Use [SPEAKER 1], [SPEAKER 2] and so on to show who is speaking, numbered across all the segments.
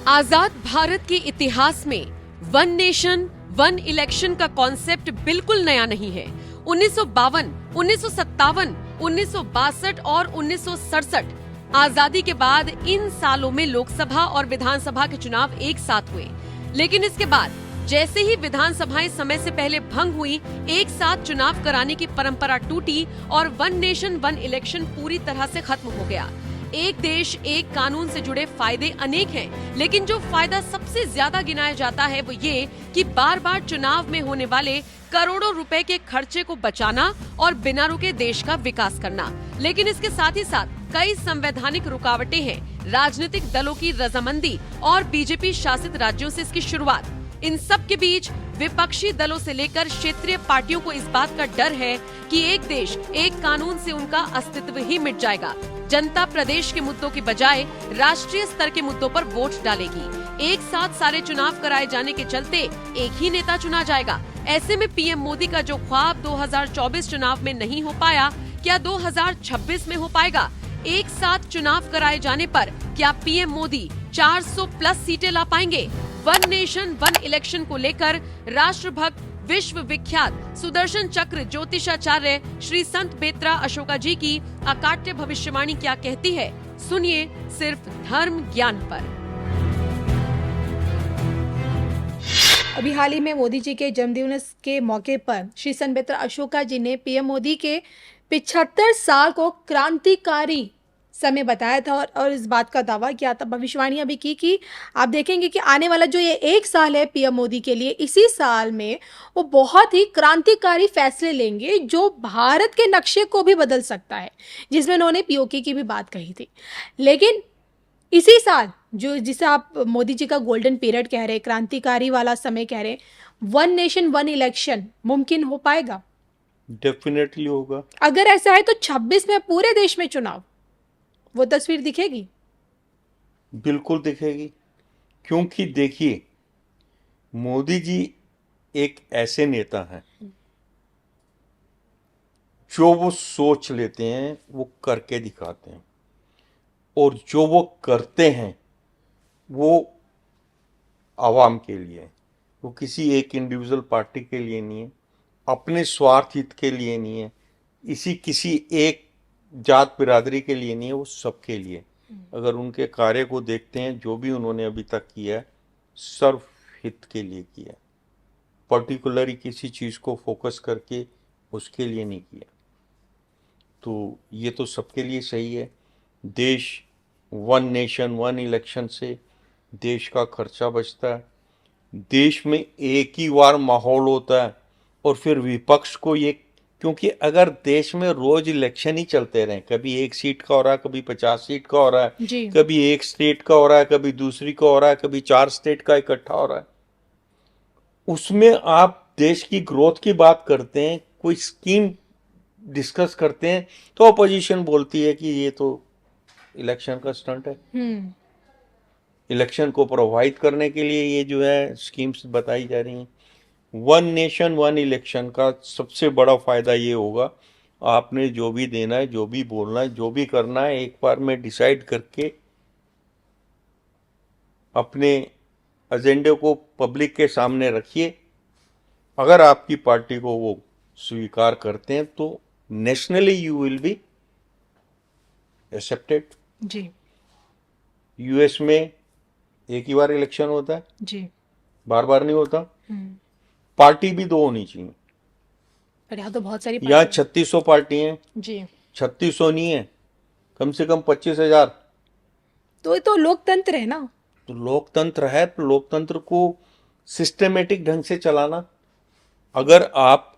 [SPEAKER 1] आजाद भारत के इतिहास में वन नेशन वन इलेक्शन का कॉन्सेप्ट बिल्कुल नया नहीं है। 1952, 1957, 1962 और 1967 आजादी के बाद इन सालों में लोकसभा और विधानसभा के चुनाव एक साथ हुए, लेकिन इसके बाद जैसे ही विधानसभाएं समय से पहले भंग हुई, एक साथ चुनाव कराने की परंपरा टूटी और वन नेशन वन इलेक्शन पूरी तरह से खत्म हो गया। एक देश एक कानून से जुड़े फायदे अनेक हैं, लेकिन जो फायदा सबसे ज्यादा गिनाया जाता है वो ये कि बार बार चुनाव में होने वाले करोड़ों रुपए के खर्चे को बचाना और बिना रुके देश का विकास करना। लेकिन इसके साथ ही साथ कई संवैधानिक रुकावटें हैं, राजनीतिक दलों की रजामंदी और बीजेपी शासित राज्यों से इसकी शुरुआत। इन सब के बीच विपक्षी दलों से लेकर क्षेत्रीय पार्टियों को इस बात का डर है कि एक देश एक कानून से उनका अस्तित्व ही मिट जाएगा। जनता प्रदेश के मुद्दों की बजाय राष्ट्रीय स्तर के मुद्दों पर वोट डालेगी। एक साथ सारे चुनाव कराए जाने के चलते एक ही नेता चुना जाएगा। ऐसे में पीएम मोदी का जो ख्वाब 2024 चुनाव में नहीं हो पाया, क्या 2026 में हो पाएगा? एक साथ चुनाव कराए जाने पर क्या पीएम मोदी 400 प्लस सीटें ला पाएंगे? वन नेशन वन इलेक्शन को लेकर राष्ट्रभक्त विश्व विख्यात सुदर्शन चक्र ज्योतिषाचार्य श्री संत बेत्रा अशोका जी की अकाट्य भविष्यवाणी क्या कहती है, सुनिए सिर्फ धर्म ज्ञान पर।
[SPEAKER 2] अभी हाल ही में मोदी जी के जन्मदिन के मौके पर श्री संत बेत्रा अशोका जी ने पीएम मोदी के 75 साल को क्रांतिकारी समय बताया था और इस बात का दावा किया था, भविष्यवाणियां भी की कि आप देखेंगे कि आने वाला जो ये एक साल है पीएम मोदी के लिए, इसी साल में वो बहुत ही क्रांतिकारी फैसले लेंगे जो भारत के नक्शे को भी बदल सकता है, जिसमें उन्होंने पीओके की भी बात कही थी। लेकिन इसी साल जो जिसे आप मोदी जी का गोल्डन पीरियड कह रहे हैं, क्रांतिकारी वाला समय कह रहे हैं, वन नेशन वन इलेक्शन मुमकिन हो पाएगा?
[SPEAKER 3] डेफिनेटली होगा।
[SPEAKER 2] अगर ऐसा है तो 26 में पूरे देश में चुनाव, वो तस्वीर दिखेगी?
[SPEAKER 3] बिल्कुल दिखेगी, क्योंकि देखिए मोदी जी एक ऐसे नेता हैं जो वो सोच लेते हैं वो करके दिखाते हैं, और जो वो करते हैं वो आवाम के लिए है, वो किसी एक इंडिविजुअल पार्टी के लिए नहीं है, अपने स्वार्थ हित के लिए नहीं है, किसी एक जात बिरादरी के लिए नहीं है, वो सबके लिए। अगर उनके कार्य को देखते हैं, जो भी उन्होंने अभी तक किया है सर्व हित के लिए किया, पर्टिकुलरली किसी चीज़ को फोकस करके उसके लिए नहीं किया। तो ये तो सबके लिए सही है। देश वन नेशन वन इलेक्शन से देश का खर्चा बचता है, देश में एक ही बार माहौल होता है, और फिर विपक्ष को ये, क्योंकि अगर देश में रोज इलेक्शन ही चलते रहे, कभी एक सीट का हो रहा है, कभी 50 सीट का हो रहा है, कभी एक स्टेट का हो रहा है, कभी दूसरी का हो रहा है, कभी 4 स्टेट का इकट्ठा हो रहा है, उसमें आप देश की ग्रोथ की बात करते हैं, कोई स्कीम डिस्कस करते हैं, तो अपोजिशन बोलती है कि ये तो इलेक्शन का स्टंट है। इलेक्शन को प्रोवाइड करने के लिए ये जो है स्कीम्स बताई जा रही हैं। वन नेशन वन इलेक्शन का सबसे बड़ा फायदा ये होगा, आपने जो भी देना है, जो भी बोलना है, जो भी करना है, एक बार में डिसाइड करके अपने एजेंडे को पब्लिक के सामने रखिए। अगर आपकी पार्टी को वो स्वीकार करते हैं तो nationally you will be accepted.
[SPEAKER 2] जी।
[SPEAKER 3] यूएस में एक ही बार इलेक्शन होता है
[SPEAKER 2] जी,
[SPEAKER 3] बार बार नहीं होता। पार्टी भी 2 होनी चाहिए।
[SPEAKER 2] पर यहाँ तो बहुत सारी
[SPEAKER 3] यहाँ 3600 पार्टी हैं
[SPEAKER 2] जी,
[SPEAKER 3] 3600 नहीं है, कम से कम 25,000।
[SPEAKER 2] तो ये तो लोकतंत्र है ना।
[SPEAKER 3] तो लोकतंत्र है, तो लोकतंत्र को सिस्टमेटिक ढंग से चलाना। अगर आप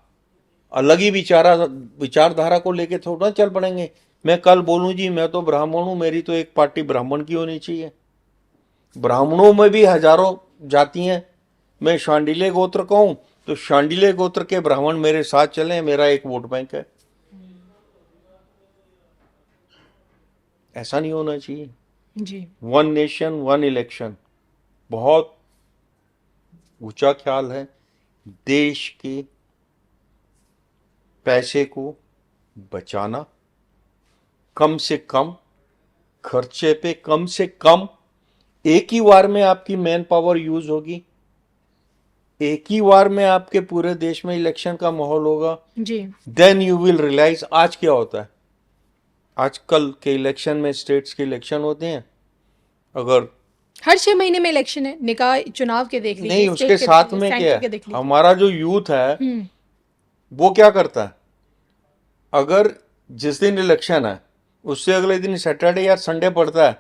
[SPEAKER 3] अलग ही विचारधारा को लेके थोड़ा चल पड़ेंगे, मैं कल बोलूं जी मैं तो ब्राह्मण हूं, मेरी तो एक पार्टी ब्राह्मण की होनी चाहिए। ब्राह्मणों में भी हजारों जाति हैं, मैं शांडिल्य गोत्र का हूं, तो शांडिल्य गोत्र के ब्राह्मण मेरे साथ चलें, मेरा एक वोट बैंक है। ऐसा नहीं होना चाहिए
[SPEAKER 2] जी।
[SPEAKER 3] वन नेशन वन इलेक्शन बहुत ऊंचा ख्याल है। देश के पैसे को बचाना, कम से कम खर्चे पे कम से कम एक ही बार में आपकी मैन पावर यूज होगी, एक ही बार में आपके पूरे देश में इलेक्शन का माहौल होगा,
[SPEAKER 2] जी
[SPEAKER 3] देन यू विल रियलाइज आज क्या होता है। आजकल के इलेक्शन में स्टेट्स के इलेक्शन होते हैं, अगर
[SPEAKER 2] हर 6 महीने में इलेक्शन है, निकाय चुनाव के देख लीजिए,
[SPEAKER 3] नहीं
[SPEAKER 2] स्टेट
[SPEAKER 3] उसके
[SPEAKER 2] के
[SPEAKER 3] साथ
[SPEAKER 2] देख लीजिए,
[SPEAKER 3] में
[SPEAKER 2] सेंटर
[SPEAKER 3] क्या
[SPEAKER 2] के
[SPEAKER 3] है,
[SPEAKER 2] देख लीजिए।
[SPEAKER 3] हमारा जो यूथ है
[SPEAKER 2] हम्म,
[SPEAKER 3] वो क्या करता है, अगर जिस दिन इलेक्शन है उससे अगले दिन सैटरडे या संडे पड़ता है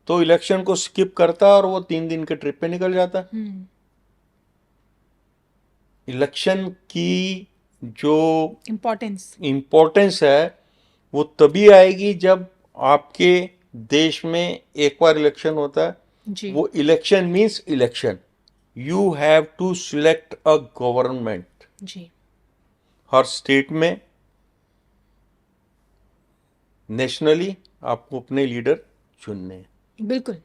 [SPEAKER 3] तो इलेक्शन को स्किप करता है और वो 3 दिन के ट्रिप पे निकल जाता है।
[SPEAKER 2] हम्म,
[SPEAKER 3] इलेक्शन की जो
[SPEAKER 2] इम्पोर्टेंस
[SPEAKER 3] है वो तभी आएगी जब आपके देश में एक बार इलेक्शन होता है।
[SPEAKER 2] जी
[SPEAKER 3] वो election means election, you have to select a government.
[SPEAKER 2] जी
[SPEAKER 3] हर स्टेट में नेशनली आपको अपने लीडर चुनने हैं।
[SPEAKER 2] बिल्कुल।